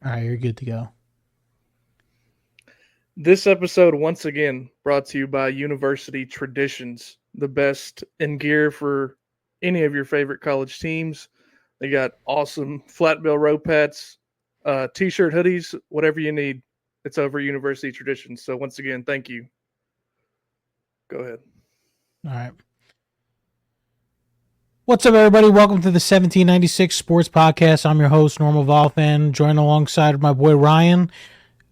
All right, you're good to go. This episode, once again, brought to you by University Traditions, the best in gear for any of your favorite college teams. They got awesome flat bill row pats, t shirt, hoodies, whatever you need. It's over University Traditions. So, once again, thank you. Go ahead. All right. What's up, everybody? Welcome to the 1796 Sports Podcast. I'm your host, Normal Vol fan, joined alongside my boy Ryan.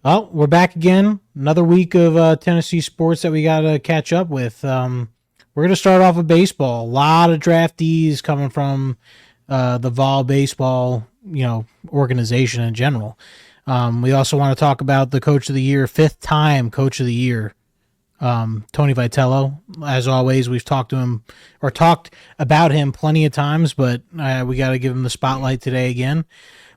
Oh, we're back again. Another week of Tennessee sports that we got to catch up with. We're going to start off with baseball. A lot of draftees coming from the Vol baseball, organization in general. We also want to talk about the Coach of the Year, fifth time Coach of the Year, Tony Vitello. As always, we've talked to him or talked about him plenty of times, but we got to give him the spotlight today again.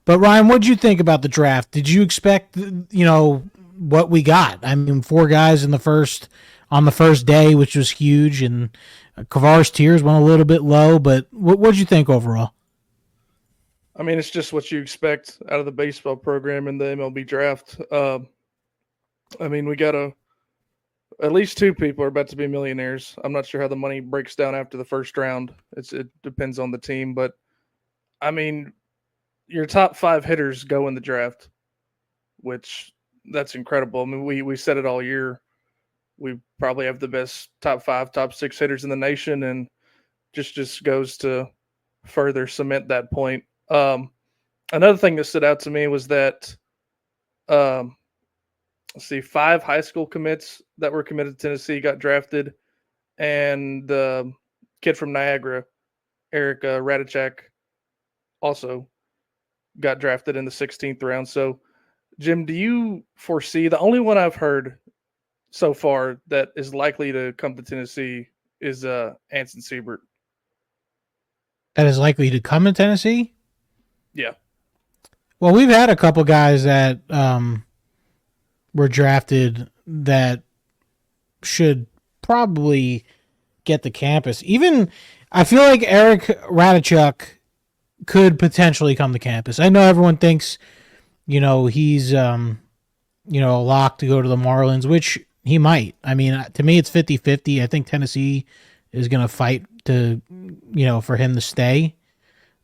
But Ryan, what did you think about the draft? Did you expect, what we got? I mean, four guys in the first on the first day, which was huge, and Kavar's tiers went a little bit low. But what did you think overall? I mean, it's just what you expect out of the baseball program in the MLB draft. I mean, we got at least two people are about to be millionaires. I'm not sure how the money breaks down after the first round. It depends on the team, but I mean, your top five hitters go in the draft, which that's incredible. I mean, we said it all year. We probably have the best top five, top six hitters in the nation, and just goes to further cement that point. Another thing that stood out to me was that um, let's see, five high school commits that were committed to Tennessee got drafted, and the kid from Niagara, Eric Radicek, also got drafted in the 16th round. So, Jim, do you foresee the only one I've heard so far that is likely to come to Tennessee is Anson Siebert? That is likely to come in Tennessee. Yeah. Well, we've had a couple guys that were drafted that should probably get the campus. Even I feel like Eric Radicek could potentially come to campus. I know everyone thinks, he's a lock to go to the Marlins, which he might. I mean, to me it's 50-50. I think Tennessee is going to fight to, for him to stay.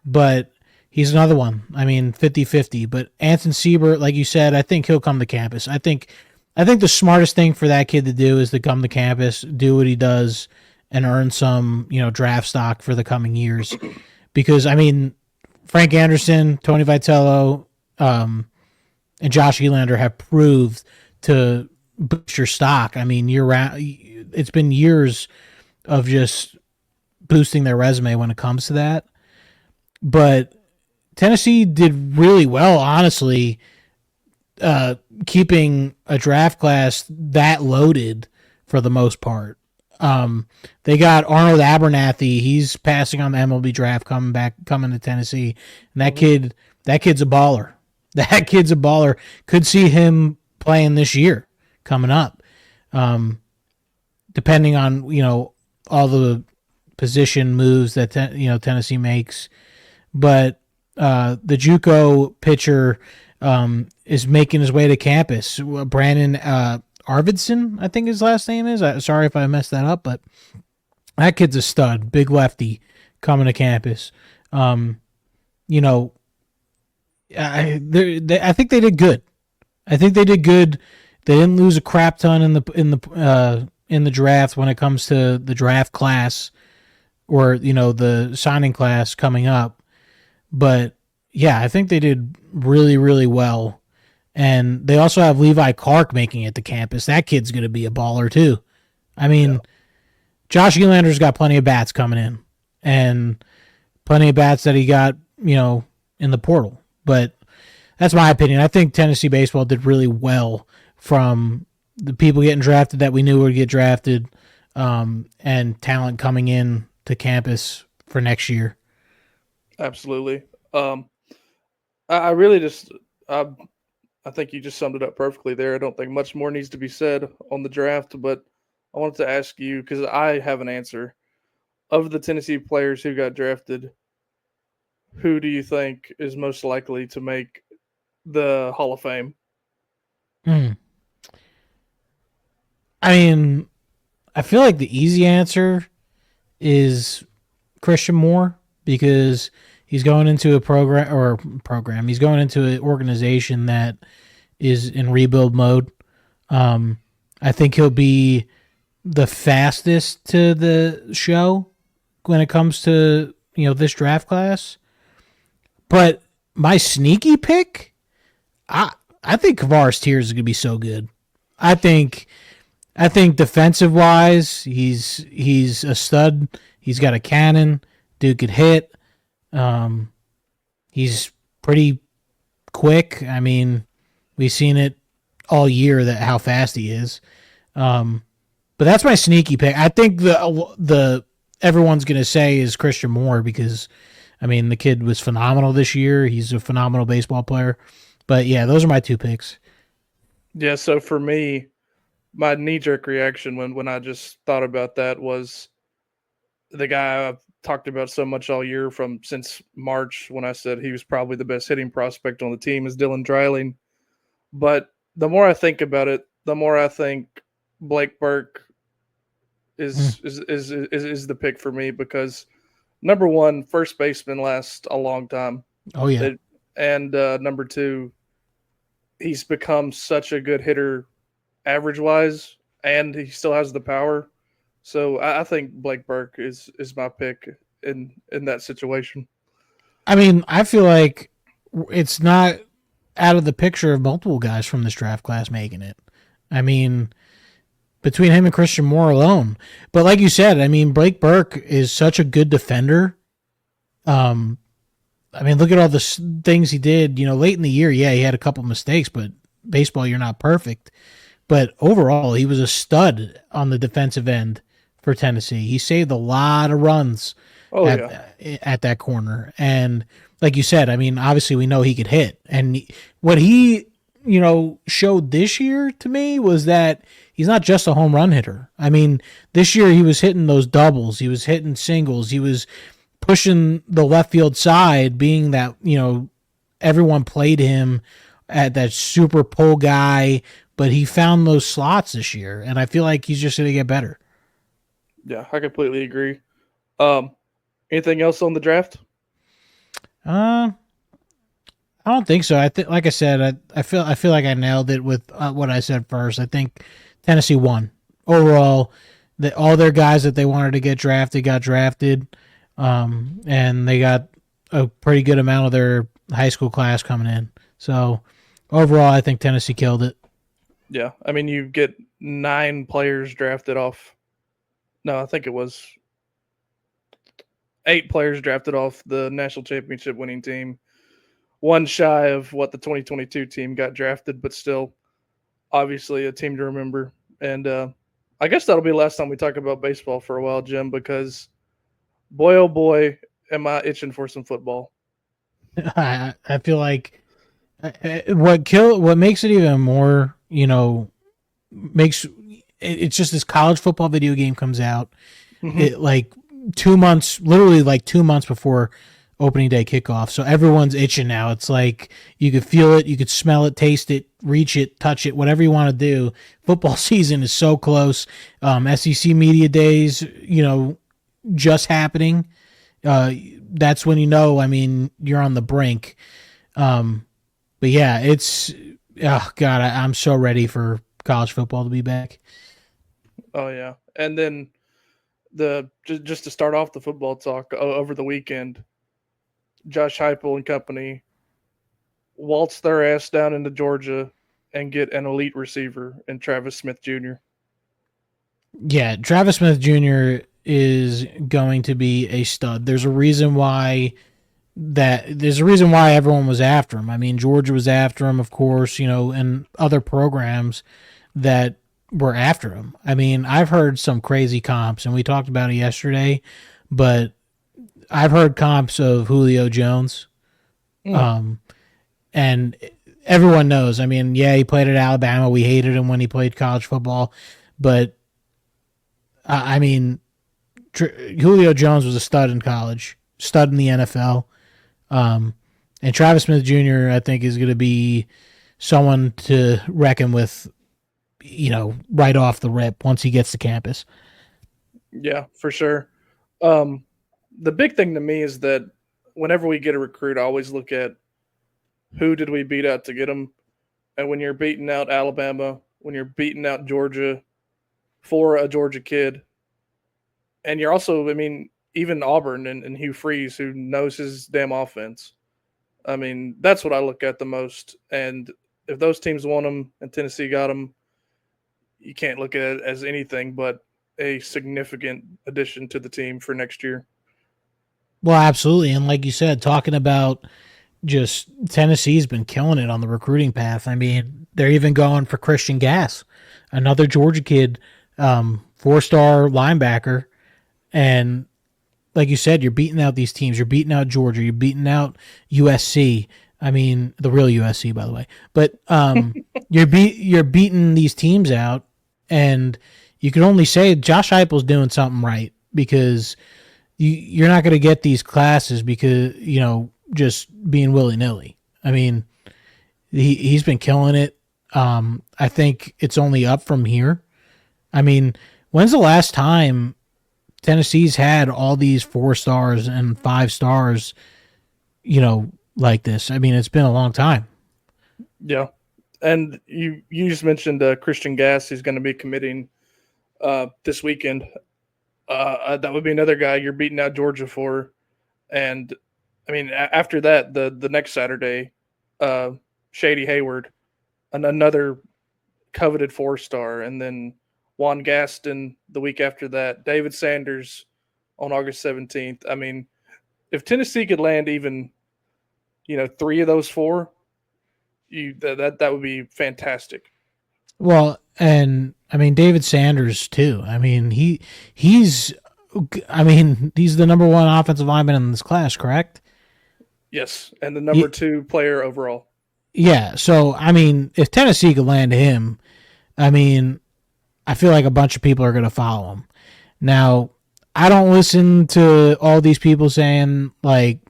But he's another one. I mean, 50-50. But Anson Siebert, like you said, I think he'll come to campus. I think the smartest thing for that kid to do is to come to campus, do what he does, and earn some, draft stock for the coming years. Because I mean, Frank Anderson, Tony Vitello, and Josh Elander have proved to boost your stock. I mean, year round, it's been years of just boosting their resume when it comes to that. But Tennessee did really well, honestly, keeping a draft class that loaded for the most part. They got Arnold Abernathy. He's passing on the MLB draft, coming to Tennessee, and Mm-hmm. that kid's a baller. That kid's a baller. Could see him playing this year coming up. Um, Depending on all the position moves that Tennessee makes, but the JUCO pitcher is making his way to campus. Brandon Arvidsson, I think his last name is. Sorry if I messed that up, but that kid's a stud, big lefty coming to campus. Um, you know, I think they did good. I think they did good. They didn't lose a crap ton in the draft when it comes to the draft class or the signing class coming up. But yeah, I think they did really, really well. And they also have Levi Clark making it to campus. That kid's going to be a baller too. I Yeah. mean, Josh Elander's got plenty of bats coming in, and plenty of bats that he got, in the portal. But that's my opinion. I think Tennessee baseball did really well from the people getting drafted that we knew would get drafted, and talent coming in to campus for next year. Absolutely. Um, I really just I I think you just summed it up perfectly there. I don't think much more needs to be said on the draft, but I wanted to ask you because I have an answer. Of the Tennessee players who got drafted, who do you think is most likely to make the Hall of Fame? Hmm. I mean, I feel like the easy answer is Christian Moore because he's going into a program. He's going into an organization that is in rebuild mode. Um, I think he'll be the fastest to the show when it comes to this draft class. But my sneaky pick, I think Kavaris Tears is gonna be so good. I think I think defensive wise, he's a stud. He's got a cannon. Dude could hit. Um, he's pretty quick. I mean, we've seen it all year that how fast he is. Um, but that's my sneaky pick. I think the everyone's gonna say is Christian Moore because I mean the kid was phenomenal this year. He's a phenomenal baseball player. But yeah, those are my two picks. Yeah, so for me, my knee jerk reaction when I just thought about that was the guy I've talked about so much all year from since March when I said he was probably the best hitting prospect on the team is Dylan Dreiling. But the more I think about it, the more I think Blake Burke Mm. is the pick for me because number one, first baseman lasts a long time. Oh yeah. And number two, he's become such a good hitter average wise, and he still has the power. So I think Blake Burke is my pick in that situation. I mean, I feel like it's not out of the picture of multiple guys from this draft class making it. I mean, between him and Christian Moore alone. But like you said, I mean, Blake Burke is such a good defender. Um, I mean, look at all the things he did. Late in the year, yeah, he had a couple mistakes, but baseball, you're not perfect. But overall, he was a stud on the defensive end for Tennessee. He saved a lot of runs Oh at yeah, at that corner. And like you said, I mean, obviously we know he could hit. And what he, showed this year to me was that he's not just a home run hitter. I mean, this year he was hitting those doubles, he was hitting singles, he was pushing the left field side, being that, everyone played him at that super pull guy, but he found those slots this year, and I feel like he's just going to get better. yeah, I completely agree. Um, Anything else on the draft? Uh, I don't think so. I think, like I said, I feel like I nailed it with what I said first. I think Tennessee won overall. That all their guys that they wanted to get drafted got drafted, and they got a pretty good amount of their high school class coming in. So overall, I think Tennessee killed it. Yeah, I mean you get 9 players drafted off. No, I think it was 8 players drafted off the national championship winning team. One shy of what the 2022 team got drafted, but still, obviously, a team to remember. And I guess that'll be the last time we talk about baseball for a while, Jim, because boy, oh boy, am I itching for some football. I feel like what makes it even more makes it's just this college football video game comes out Mhm. it like 2 months, literally like 2 months before opening day kickoff. So everyone's itching now. It's like you could feel it, you could smell it, taste it, reach it, touch it, whatever you want to do. Football season is so close. SEC media days, just happening. That's when I mean, you're on the brink. But yeah, it's oh god, I'm so ready for college football to be back. Oh yeah, and then just to start off the football talk over the weekend, Josh Heupel and company waltz their ass down into Georgia and get an elite receiver in Travis Smith Jr. Yeah, Travis Smith Jr. is going to be a stud. There's a reason why everyone was after him. I mean, Georgia was after him, of course, and other programs that were after him. I mean, I've heard some crazy comps, and we talked about it yesterday, but I've heard comps of Julio Jones. Mm. Um, and everyone knows. I mean, yeah, he played at Alabama. We hated him when he played college football, but I mean, Julio Jones was a stud in college, stud in the NFL, um, And Travis Smith Jr., I think, is going to be someone to reckon with, right off the rip once he gets to campus. Yeah, for sure. Um, the big thing to me is that whenever we get a recruit, I always look at who did we beat out to get them. And when you're beating out Alabama, when you're beating out Georgia for a Georgia kid, and you're also, I mean, even Auburn and Hugh Freeze, who knows his damn offense. I mean, that's what I look at the most. And if those teams won them and Tennessee got them, you can't look at it as anything but a significant addition to the team for next year. Well, absolutely. And like you said, talking about just Tennessee's been killing it on the recruiting path. I mean, they're even going for Christian Gass, another Georgia kid, 4-star linebacker. And like you said, you're beating out these teams. You're beating out Georgia. You're beating out USC. I mean, the real USC, by the way. But you're beating these teams out, and you can only say Josh Heupel's doing something right, because you're not going to get these classes because just being willy nilly. I mean, he's been killing it. I think it's only up from here. I mean, when's the last time Tennessee's had all these 4 stars and 5 stars, like this? I mean, it's been a long time. Yeah. And you just mentioned Christian Gass. He's going to be committing this weekend. That would be another guy you're beating out Georgia for. And, I mean, after that, the next Saturday, Shady Hayward, another coveted 4-star, and then Juan Gaston the week after that, David Sanders on August 17th. I mean, if Tennessee could land even, 3 of those 4, that would be fantastic. Well, and I mean David Sanders too. I mean he's the number 1 offensive lineman in this class, correct? Yes, and the number 2 player overall. Yeah. So I mean, if Tennessee could land him, I mean, I feel like a bunch of people are going to follow him. Now, I don't listen to all these people saying, like,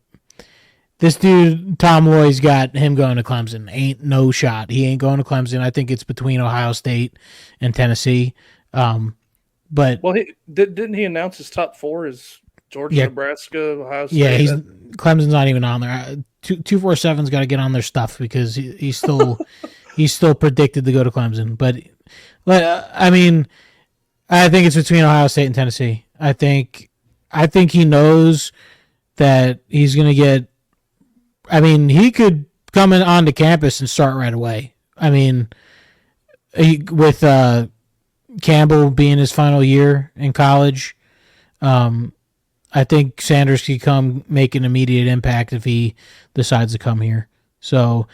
this dude, Tom Loy's got him going to Clemson. Ain't no shot. He ain't going to Clemson. I think it's between Ohio State and Tennessee. But well, didn't he announce his top 4 is Georgia, Nebraska, Ohio State? Yeah, Clemson's not even on there. 247's got to get on their stuff because he's still he's still predicted to go to Clemson. But I mean, I think it's between Ohio State and Tennessee. I think he knows that he's going to get. I mean, he could come onto campus and start right away. I mean, with Campbell being his final year in college, I think Sanders could come make an immediate impact if he decides to come here. So,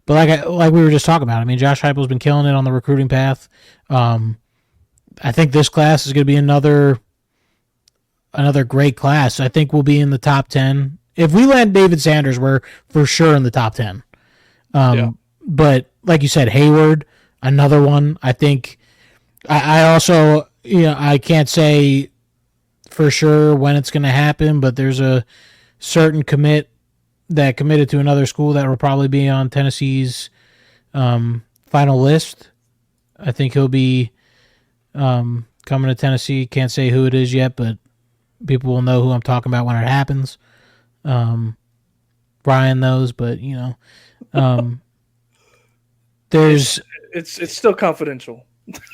but like we were just talking about, I mean, Josh Heupel's been killing it on the recruiting path. I think this class is going to be another great class. I think we'll be in the top 10. If we land David Sanders, we're for sure in the top 10. But like you said, Hayward, another one. I think I also, I can't say for sure when it's going to happen, but there's a certain commit that committed to another school that will probably be on Tennessee's final list. I think he'll be coming to Tennessee. Can't say who it is yet, but people will know who I'm talking about when it happens. Brian knows, but there's it's still confidential.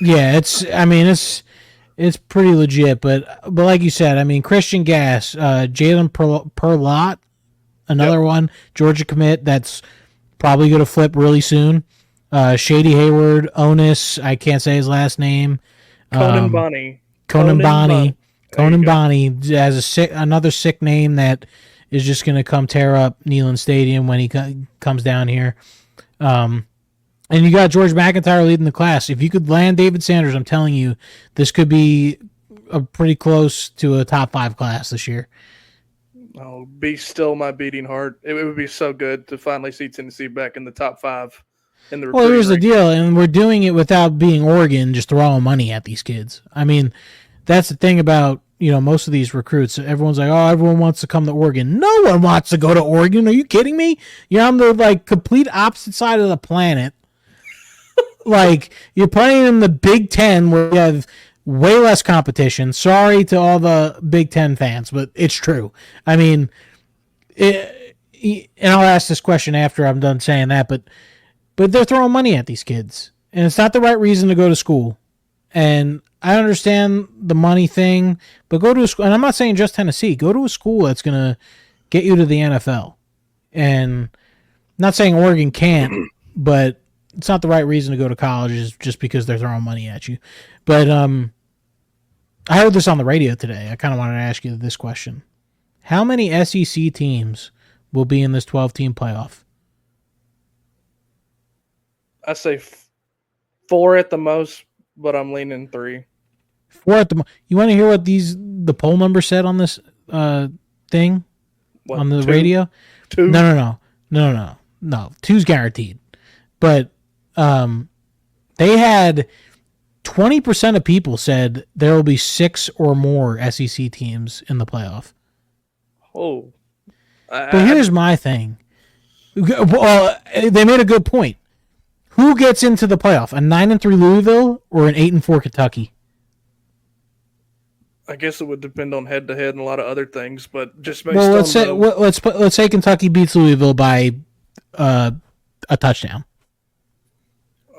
Yeah, it's pretty legit, but like you said, I mean, Christian Gass, Jalen Perlot, another one, Georgia commit that's probably going to flip really soon. Shady Hayward, Onus, I can't say his last name. Conan Bonnie. Conan Bonnie has another sick name that is just going to come tear up Neyland Stadium when he comes down here. And you got George McIntyre leading the class. If you could land David Sanders, I'm telling you, this could be a pretty close to a top 5 class this year. Oh, be still my beating heart. It would be so good to finally see Tennessee back in the top 5 in the recruiting. Well, here's the deal, and we're doing it without being Oregon, just throwing money at these kids. I mean, that's the thing about most of these recruits, everyone's like, oh, everyone wants to come to Oregon. No one wants to go to Oregon. Are you kidding me? You're on the like complete opposite side of the planet. Like, you're playing in the Big Ten where you have way less competition. Sorry to all the Big Ten fans, but it's true. I mean, and I'll ask this question after I'm done saying that, but they're throwing money at these kids, and it's not the right reason to go to school. And I understand the money thing, but go to a school, and I'm not saying just Tennessee. Go to a school that's going to get you to the NFL. And I'm not saying Oregon can't, but it's not the right reason to go to college just because they're throwing money at you. But I heard this on the radio today. I kind of wanted to ask you this question. How many SEC teams will be in this 12-team playoff? I say 4 at the most, but I'm leaning 3. 4 at the most. You want to hear what the poll number said on this thing? What, on the 2? radio? 2? No. 2's guaranteed. But they had 20% of people said there will be 6 or more SEC teams in the playoff. Oh. But here's my thing. Well, they made a good point. Who gets into the playoff? A 9-3 Louisville or an 8-4 Kentucky? I guess it would depend on head-to-head and a lot of other things, but just based let's say Kentucky beats Louisville by a touchdown.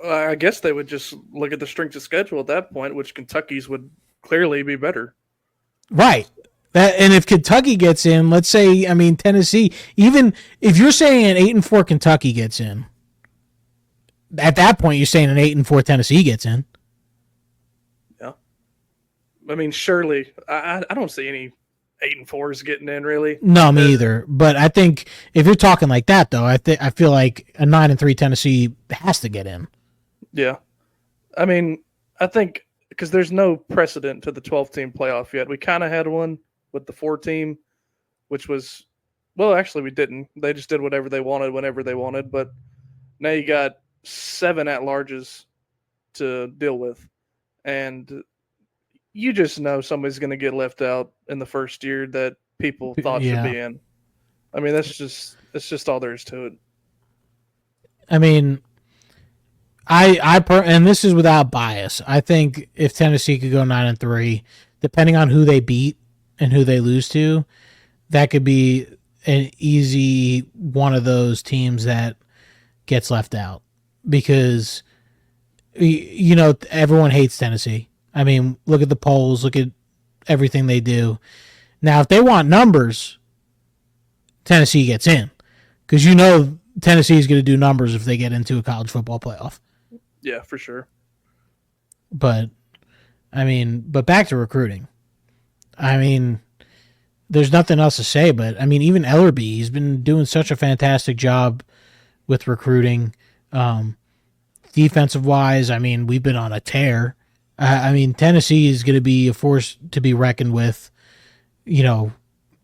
I guess they would just look at the strength of schedule at that point, which Kentucky's would clearly be better. Right. And if Kentucky gets in, let's say, Tennessee, even if you're saying an 8-4 Kentucky gets in, at that point you're saying an 8-4 Tennessee gets in. Yeah. I mean, surely, I don't see any 8-4s getting in, really. No, me either. But I think if you're talking like that, though, I feel like a 9-3 Tennessee has to get in. Yeah. I mean, I think because there's no precedent to the 12-team playoff yet. We kind of had one with the 4-team, which was, well, actually we didn't. They just did whatever they wanted whenever they wanted. But now you got 7 at-larges to deal with. And you just know somebody's going to get left out in the first year that people thought should be in. I mean, that's just all there is to it. I mean, and this is without bias. I think if Tennessee could go 9-3, depending on who they beat and who they lose to, that could be an easy one of those teams that gets left out because everyone hates Tennessee. I mean, look at the polls, look at everything they do. Now, if they want numbers, Tennessee gets in because Tennessee is going to do numbers if they get into a college football playoff. Yeah, for sure. But back to recruiting. I mean, there's nothing else to say, but even Ellerby, he's been doing such a fantastic job with recruiting. Defensive wise, we've been on a tear. Tennessee is going to be a force to be reckoned with, in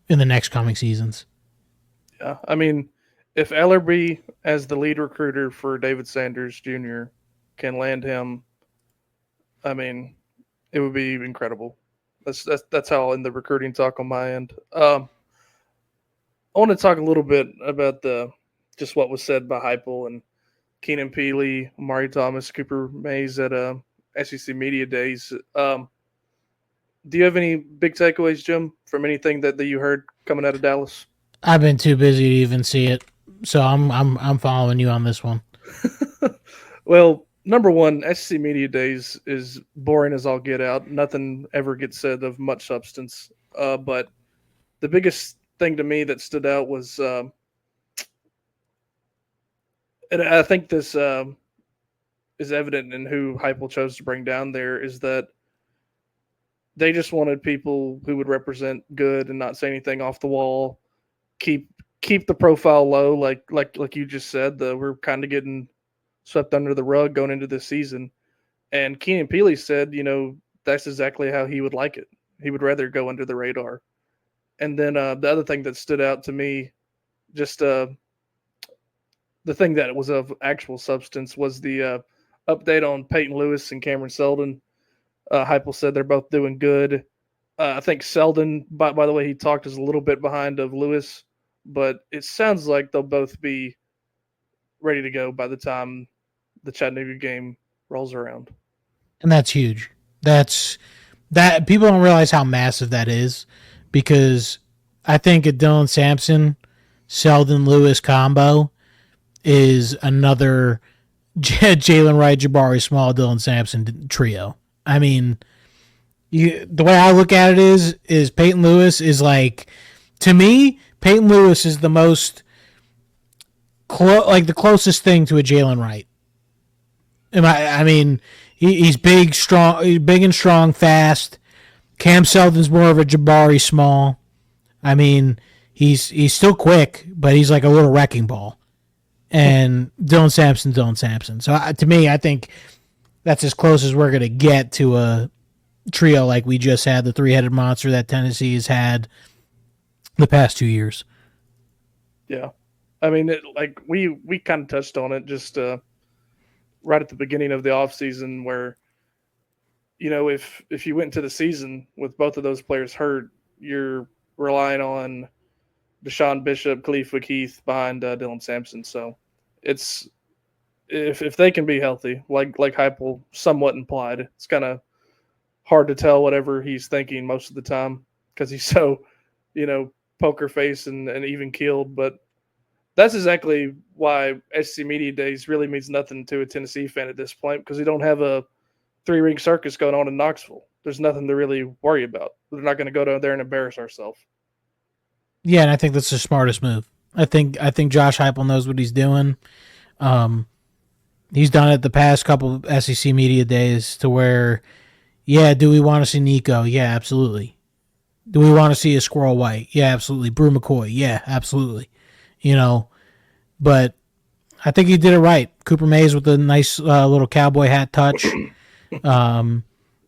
the next coming seasons. Yeah, if Ellerby as the lead recruiter for David Sanders Jr. can land him, it would be incredible. That's how I'll end the recruiting talk on my end. I want to talk a little bit about just what was said by Heupel and Keenan Peely, Amari Thomas, Cooper Mays at SEC Media Days. Do you have any big takeaways, Jim, from anything that you heard coming out of Dallas? I've been too busy to even see it, so I'm following you on this one. Well, number one, SEC Media Days is boring as all get out. Nothing ever gets said of much substance. But the biggest thing to me that stood out was, and I think this is evident in who Heupel chose to bring down there, is that they just wanted people who would represent good and not say anything off the wall. Keep the profile low, like you just said. We're kind of getting swept under the rug going into this season. And Keenan Peely said, that's exactly how he would like it. He would rather go under the radar. And then the other thing that stood out to me, just the thing that was of actual substance, was the update on Peyton Lewis and Cameron Seldon. Heupel said they're both doing good. I think Selden, by the way he talked, is a little bit behind of Lewis, but it sounds like they'll both be ready to go by the time the Chattanooga game rolls around. And that's huge. That people don't realize how massive that is, because I think a Dylan Sampson, Sheldon Lewis combo is another Jalen Wright, Jabari Small, Dylan Sampson trio. I mean, the way I look at it is Peyton Lewis is like, to me, Peyton Lewis is the most like the closest thing to a Jalen Wright. I mean, he's big, strong, big and strong, fast. Cam Seldon's more of a Jabari Small. I mean, he's still quick, but he's like a little wrecking ball. And Dylan Sampson. So to me, I think that's as close as we're gonna get to a trio like we just had, the three-headed monster that Tennessee has had the past 2 years. Yeah, I mean, like we kind of touched on it just right at the beginning of the offseason, where if you went into the season with both of those players hurt, you're relying on Deshaun Bishop, Khalifa Keith behind Dylan Sampson. So it's if they can be healthy, like Heupel somewhat implied, it's kind of hard to tell whatever he's thinking most of the time because he's so poker face and even keeled. But that's exactly why SEC Media Days really means nothing to a Tennessee fan at this point, because we don't have a three-ring circus going on in Knoxville. There's nothing to really worry about. We're not going to go down there and embarrass ourselves. Yeah, and I think that's the smartest move. I think Josh Heupel knows what he's doing. He's done it the past couple of SEC Media Days to where, yeah, do we want to see Nico? Yeah, absolutely. Do we want to see a Squirrel White? Yeah, absolutely. Brew McCoy? Yeah, absolutely. But I think he did it right. Cooper Mays with a nice little cowboy hat touch. And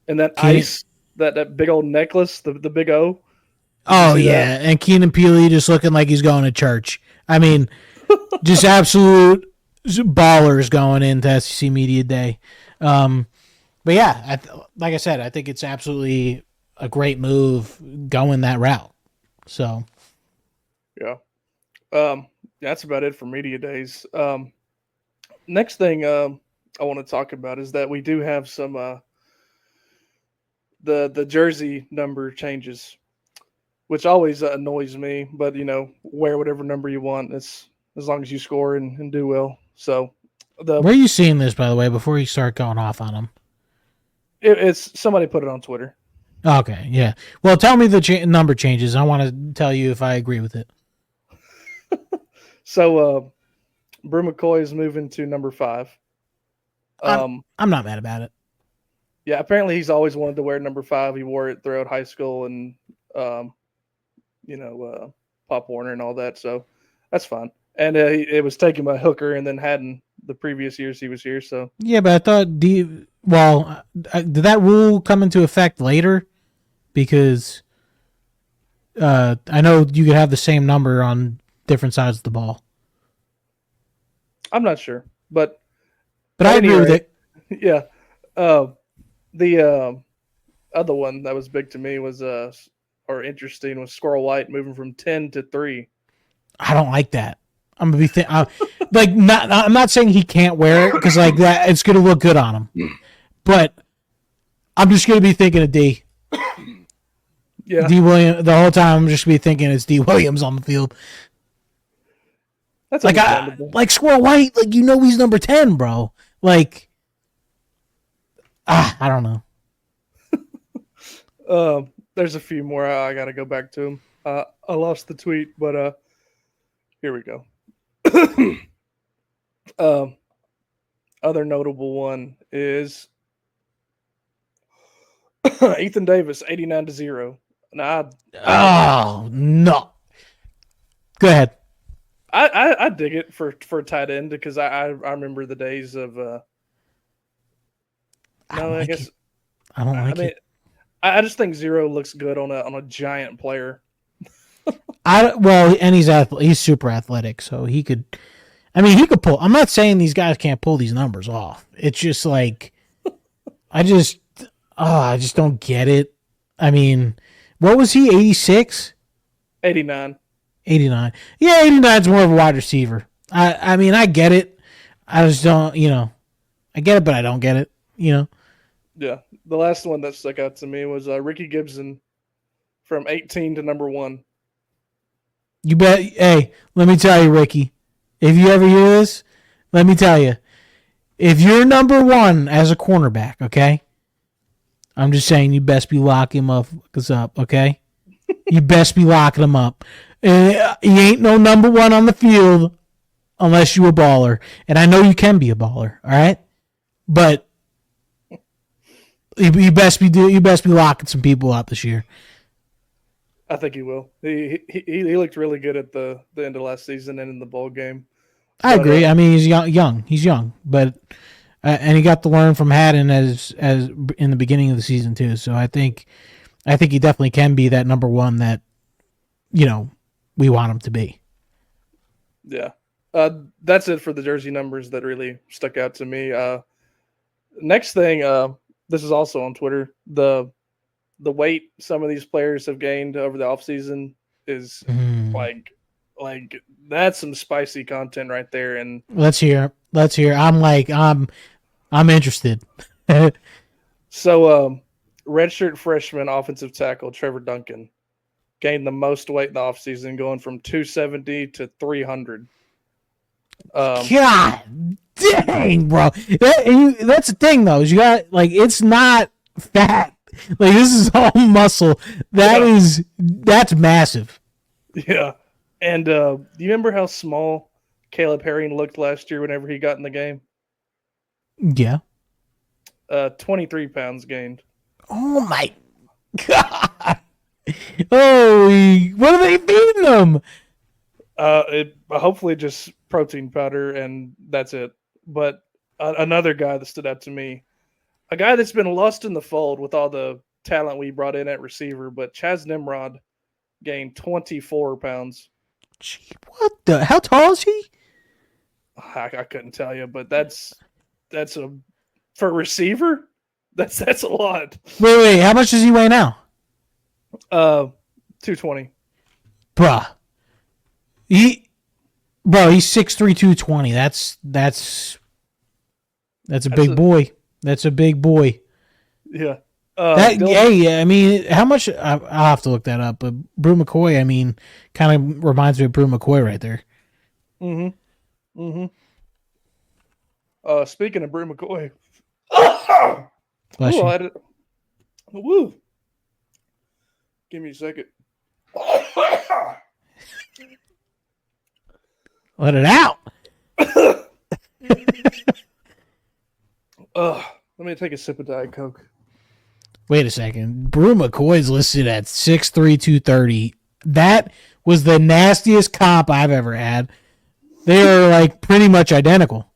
that ice, that big old necklace, the big O. Oh, yeah. And Keenan Peele just looking like he's going to church. I mean, just absolute ballers going into SEC Media Day. But yeah, like I said, I think it's absolutely a great move going that route. So, yeah. That's about it for Media Days. Next thing I want to talk about is that we do have some the jersey number changes, which always annoys me. But wear whatever number you want. It's as long as you score and do well. So, where are you seeing this, by the way? Before you start going off on them, it's somebody put it on Twitter. Okay, yeah. Well, tell me the number changes. I want to tell you if I agree with it. So, Brew McCoy is moving to number 5. I'm not mad about it. Yeah, apparently he's always wanted to wear number 5. He wore it throughout high school and, Pop Warner and all that. So that's fine. And it was taken by Hooker and then hadn't the previous years he was here. So yeah, but I thought did that rule come into effect later? Because I know you could have the same number on different sides of the ball. I'm not sure, but I agree with it. Yeah. The other one that was big to me was or interesting was Squirrel White moving from 10 to 3. I don't like that. I'm gonna be I'm not saying he can't wear it because like that it's gonna look good on him, but I'm just gonna be thinking of D. Yeah, D Williams the whole time. I'm just gonna be thinking it's D Williams on the field. That's like Squirrel White. Like he's number 10, bro. Like I don't know. There's a few more. I got to go back to them. I lost the tweet, but here we go. Other notable one is Ethan Davis, 89-0. Now, no. Go ahead. I dig it for a tight end because I remember the days of. I don't like it. I just think 0 looks good on a giant player. And he's super athletic, so he could. I mean, he could pull. I'm not saying these guys can't pull these numbers off. It's just like, I just don't get it. I mean, What was he? 86? 89. 89. Yeah, 89 is more of a wide receiver. I mean, I get it. I just don't, I get it, but I don't get it, Yeah. The last one that stuck out to me was Ricky Gibson from 18 to number 1. You bet. Hey, let me tell you, Ricky, if you ever hear this, let me tell you, if you're number 1 as a cornerback, okay? I'm just saying you best be locking motherfuckers up, okay? You best be locking them up. He ain't no number 1 on the field unless you a baller. And I know you can be a baller, all right? But you best be locking some people up this year. I think he will. He looked really good at the end of last season and in the bowl game. I agree. I mean, he's young. He's young, but and he got to learn from Haddon as in the beginning of the season too. So I think he definitely can be that number 1 that we want him to be. Yeah. That's it for the jersey numbers that really stuck out to me. Next thing, this is also on Twitter. The weight some of these players have gained over the offseason is like that's some spicy content right there. And let's hear. I'm interested. So, redshirt freshman offensive tackle Trevor Duncan gained the most weight in the offseason, going from 270 to 300. God dang, bro. That's the thing, though. Is you got it's not fat. This is all muscle. That's massive. Yeah. And do you remember how small Caleb Herring looked last year whenever he got in the game? Yeah. 23 pounds gained. Oh my God. Holy, what are they feeding them? Hopefully just protein powder, and that's it. But another guy that stood out to me, a guy that's been lost in the fold with all the talent we brought in at receiver, but Chaz Nimrod gained 24 pounds. Gee, what the? How tall is he? I couldn't tell you, but that's for a receiver. That's a lot. Wait. How much does he weigh now? 220. Bruh. He's 6'3", 220. That's a big boy. That's a big boy. Yeah. I mean, how much? I'll have to look that up. But Brew McCoy, I mean, kind of reminds me of Brew McCoy right there. Speaking of Brew McCoy. Bless you. Woo. Give me a second. Let it out. Let me take a sip of Diet Coke. Wait a second. Brew McCoy's listed at 6'3", 230. That was the nastiest comp I've ever had. They are pretty much identical.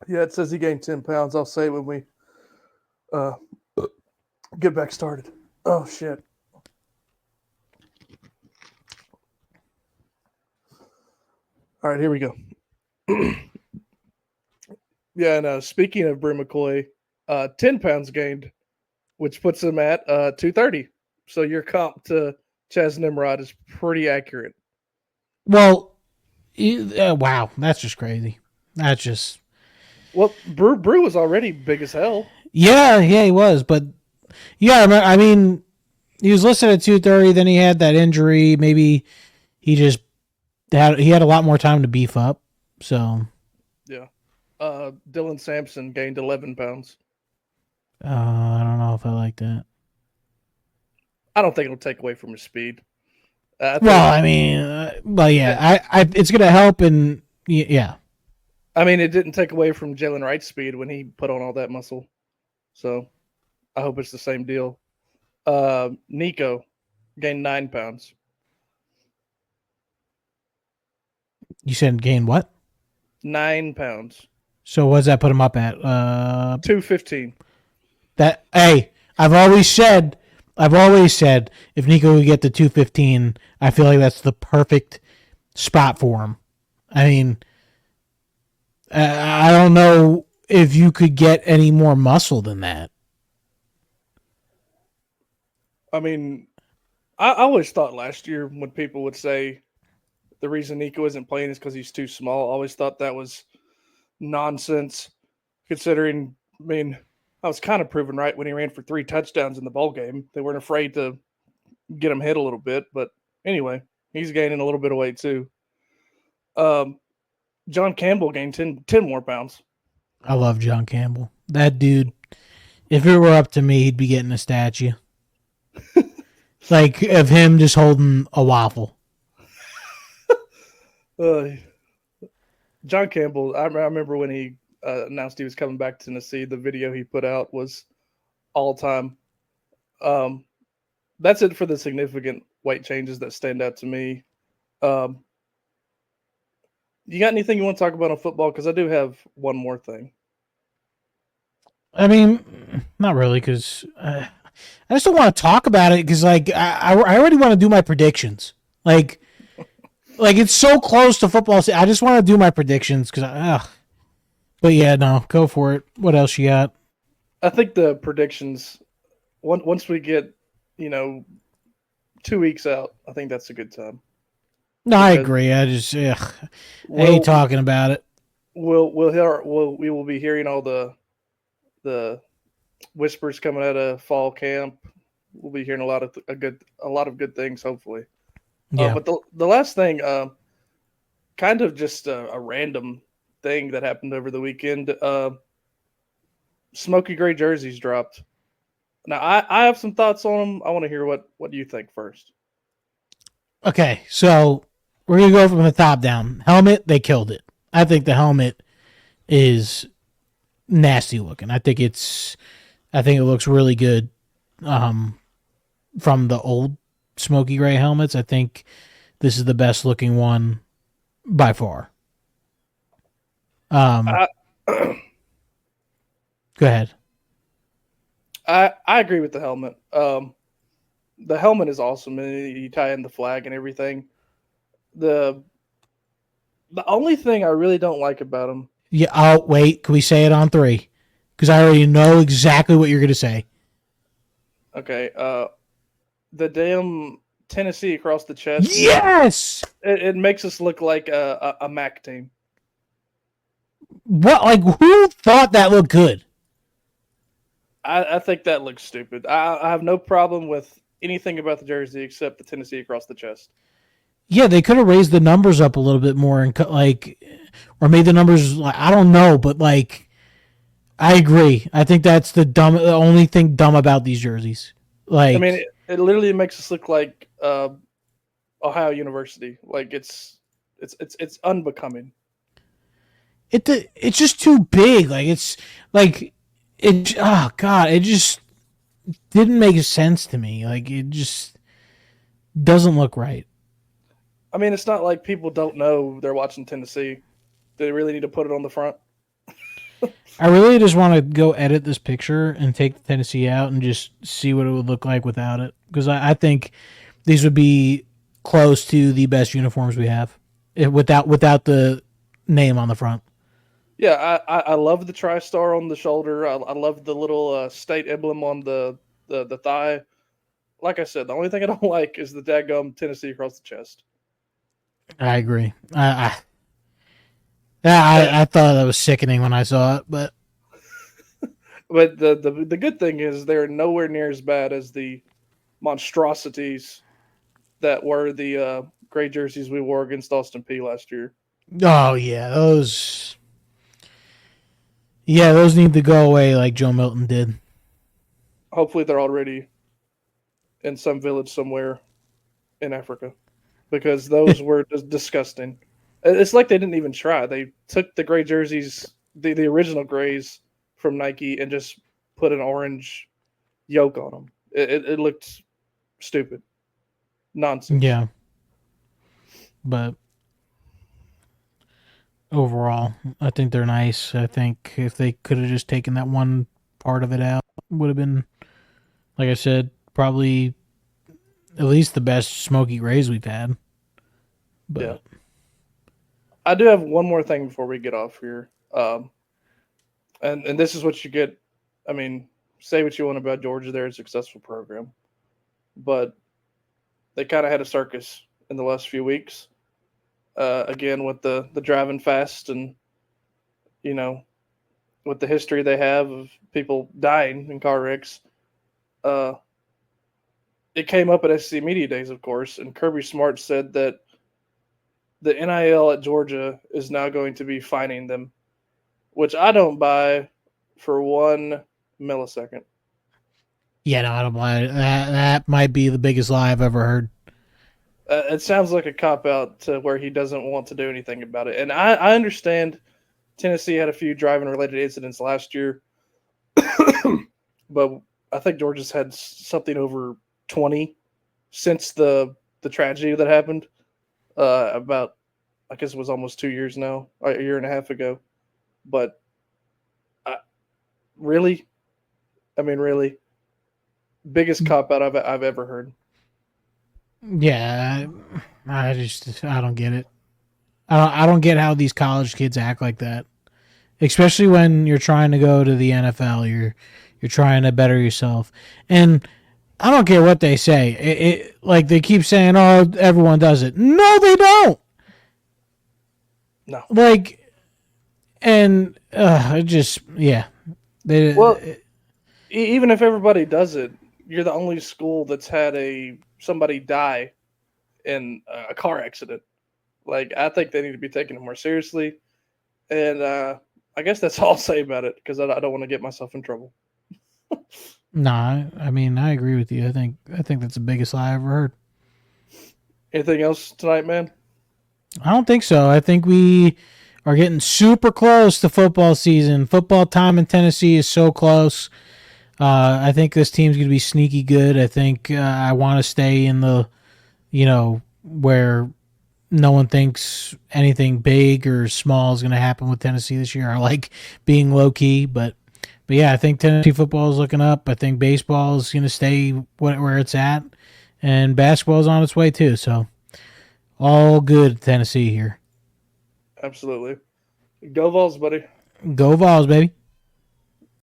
Yeah, it says he gained 10 pounds. I'll say it when we get back started. Oh, shit. All right, here we go. Yeah, and speaking of Brew McCoy, 10 pounds gained, which puts him at 230. So your comp to Chaz Nimrod is pretty accurate. Well, wow, that's just crazy. That's just... Well, Brew was already big as hell. Yeah, he was. But, yeah, I mean, he was listed at 230, then he had that injury. Maybe he just had a lot more time to beef up. So... Yeah. Dylan Sampson gained 11 pounds. I don't know if I like that. I don't think it'll take away from his speed. Yeah, it's going to help, and yeah. I mean, it didn't take away from Jalen Wright's speed when he put on all that muscle. So I hope it's the same deal. Nico gained 9 pounds. You said gain what? 9 pounds. So what does that put him up at? 215. I've always said if Nico could get to 215, I feel like that's the perfect spot for him. I mean, I don't know if you could get any more muscle than that. I mean, I always thought last year when people would say the reason Nico isn't playing is because he's too small, I always thought that was nonsense, considering, I mean, I was kind of proven right when he ran for 3 touchdowns in the bowl game. They weren't afraid to get him hit a little bit, but anyway, he's gaining a little bit of weight too. Um, John Campbell gained 10 more pounds. I love John Campbell. That dude, if it were up to me, he'd be getting a statue. Like of him just holding a waffle. Uh, John Campbell, I remember when he announced he was coming back to Tennessee, the video he put out was all time. Um, that's it for the significant weight changes that stand out to me. Um, you got anything you want to talk about on football? Because I do have one more thing. I mean, not really, because I just don't want to talk about it because, like, I already want to do my predictions. Like it's so close to football. I just want to do my predictions because, but yeah, no, go for it. What else you got? I think the predictions, once we get, 2 weeks out, I think that's a good time. No, I agree. I just, I hate talking about it. We will be hearing all the whispers coming out of fall camp. We'll be hearing a lot of good things, hopefully. Yeah. But the last thing, kind of just a random thing that happened over the weekend. Smoky gray jerseys dropped. Now I have some thoughts on them. I want to hear what you think first. Okay, so we're gonna go from the top down. Helmet, they killed it. I think the helmet is nasty looking. I think it looks really good. From the old smoky gray helmets, I think this is the best looking one by far. Go ahead. I agree with the helmet. The helmet is awesome, and you tie in the flag and everything. The only thing I really don't like about them. Yeah. Oh, wait. Can we say it on 3? Because I already know exactly what you're going to say. Okay. The damn Tennessee across the chest. Yes. It makes us look like a MAC team. What? Like, who thought that looked good? I think that looks stupid. I have no problem with anything about the jersey except the Tennessee across the chest. Yeah, they could have raised the numbers up a little bit more and or made the numbers. I don't know, but I agree. I think that's the only thing dumb about these jerseys. Like, I mean, it literally makes us look like Ohio University. Like it's unbecoming. It's just too big. Like it's like it. Oh God, it just didn't make sense to me. Like it just doesn't look right. I mean, it's not like people don't know they're watching Tennessee. They really need to put it on the front. I really just want to go edit this picture and take the Tennessee out and just see what it would look like without it. Because I think these would be close to the best uniforms we have without the name on the front. Yeah, I love the TriStar on the shoulder. I love the little state emblem on the thigh. Like I said, the only thing I don't like is the daggum Tennessee across the chest. I agree. I thought that was sickening when I saw it, but the good thing is they're nowhere near as bad as the monstrosities that were the gray jerseys we wore against Austin Peay last year. Oh yeah, those need to go away like Joe Milton did. Hopefully they're already in some village somewhere in Africa, because those were just disgusting. It's like they didn't even try. They took the gray jerseys, the original grays from Nike, and just put an orange yoke on them. It looked stupid. Nonsense. Yeah. But overall, I think they're nice. I think if they could have just taken that one part of it out, would have been, like I said, probably at least the best smoky grays we've had. But yeah. I do have one more thing before we get off here. And this is what you get. I mean, say what you want about Georgia. They're a successful program. but they kind of had a circus in the last few weeks. Again, with the driving fast and you know with the history they have of people dying in car wrecks. Uh, it came up at SEC Media Days, of course, and Kirby Smart said that the NIL at Georgia is now going to be fining them, which I don't buy for 1 millisecond. Yeah, no, I don't buy it. That might be the biggest lie I've ever heard. It sounds like a cop out to where he doesn't want to do anything about it. And I understand Tennessee had a few driving related incidents last year, but I think Georgia's had something over 20 since the tragedy that happened about, I guess it was almost 2 years now, a year and a half ago. But I, really, I mean, really, biggest cop out I've ever heard. Yeah, I don't get it. I don't get how these college kids act like that, especially when you're trying to go to the NFL. You're trying to better yourself, and I don't care what they say. Like they keep saying, "Oh, everyone does it." No, they don't. No. Like, and just yeah, they. Well, even if everybody does it, you're the only school that's had somebody die in a car accident. Like, I think they need to be taking it more seriously. And I guess that's all I'll say about it because I don't want to get myself in trouble. Nah, I mean, I agree with you. I think that's the biggest lie I ever heard. Anything else tonight, man? I don't think so. I think we are getting super close to football season. Football time in Tennessee is so close. I think this team's going to be sneaky good. I think I want to stay in the, where no one thinks anything big or small is going to happen with Tennessee this year. I like being low key, but yeah, I think Tennessee football is looking up. I think baseball is going to stay where it's at, and basketball is on its way too. So all good Tennessee here. Absolutely. Go Vols, buddy. Go Vols, baby.